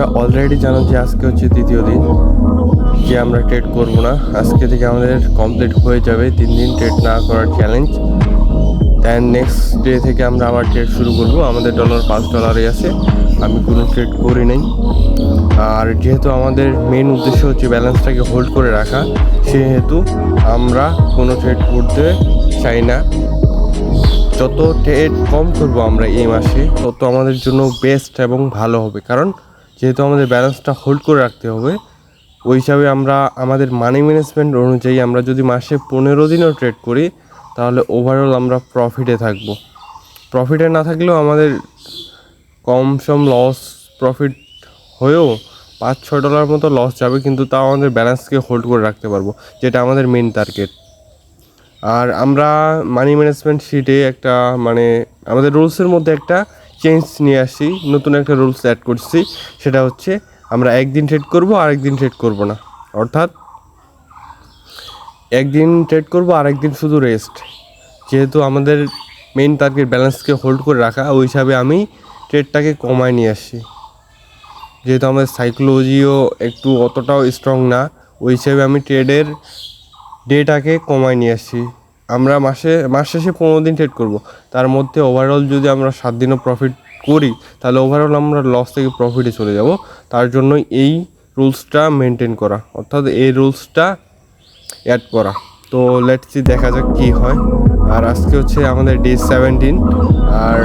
তোমরা অলরেডি জানো যে আজকে হচ্ছে দ্বিতীয় দিন যে আমরা ট্রেড করব না। আজকে থেকে আমাদের কমপ্লিট হয়ে যাবে 3 দিন ট্রেড না করার চ্যালেঞ্জ। দেন নেক্সট ডে থেকে আমরা আবার ট্রেড শুরু করব। আমাদের ডলার $5 আছে, আমি কোনো ট্রেড করি নাই। আর যেহেতু আমাদের মেন উদ্দেশ্য হচ্ছে ব্যালেন্সটাকে হোল্ড করে রাখা, সেহেতু আমরা কোনো ট্রেড করতে চাই না। যত ট্রেড কম করব আমরা এই মাসে, তত আমাদের জন্য বেস্ট এবং ভালো হবে। কারণ যেহেতু আমাদের ব্যালেন্সটা হোল্ড করে রাখতে হবে, ওই হিসাবে আমরা আমাদের মানি ম্যানেজমেন্ট অনুযায়ী আমরা যদি মাসে 15 দিনও ট্রেড করি, তাহলে ওভারঅল আমরা প্রফিটে থাকব। প্রফিটে না থাকলেও আমাদের কম সম লস প্রফিট হয়েও $5-6 মতো লস যাবে, কিন্তু তাও আমাদের ব্যালেন্সকে হোল্ড করে রাখতে পারবো, যেটা আমাদের মেন টার্গেট। আর আমরা মানি ম্যানেজমেন্ট শিটে একটা আমাদের রুলসের মধ্যে একটা চেঞ্জ নিয়ে আসি, নতুন একটা রুলস অ্যাড করছি। সেটা হচ্ছে আমরা একদিন ট্রেড করব আর একদিন ট্রেড করব না। অর্থাৎ একদিন ট্রেড করব আর একদিন শুধু রেস্ট। যেহেতু আমাদের মেইন টার্গেট ব্যালেন্সকে হোল্ড করে রাখা, ওই হিসাবে আমি ট্রেডটাকে কমায় নিয়ে আসি। যেহেতু আমাদের সাইকোলজিও একটু অতটাও স্ট্রং না, ওই হিসাবে আমি ট্রেডের ডেটাকে কমায় নিয়ে আসি। আমরা মাস শেষে 15 দিন ট্রেড করব, তার মধ্যে ওভারঅল যদি আমরা 7 দিনও প্রফিট করি, তাহলে ওভারঅল আমরা লস থেকে প্রফিটে চলে যাব। তার জন্যই এই রুলসটা মেনটেন করা, অর্থাৎ এই রুলসটা অ্যাড করা। তো লেটস সি, দেখা যাক কী হয়। আর আজকে হচ্ছে আমাদের ডে 17, আর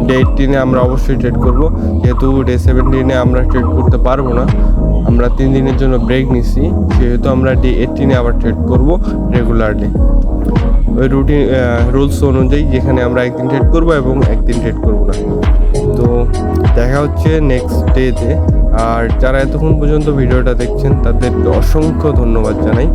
ডে 18-এ আমরা অবশ্যই ট্রেড করব। যেহেতু ডে 17-এ আমরা ট্রেড করতে পারবো না, আমরা 3 দিনের জন্য ব্রেক নিছি, সেহেতু আমরা ডে 18-এ আবার ট্রেড করব রেগুলারলি ওই রুলস অনুযায়ী, যেখানে আমরা একদিন ট্রেড করব এবং একদিন ট্রেড করব না। তো দেখা হচ্ছে নেক্সট ডেতে। আর যারা এতক্ষণ পর্যন্ত ভিডিওটা দেখছেন, তাদেরকে অসংখ্য ধন্যবাদ জানাই।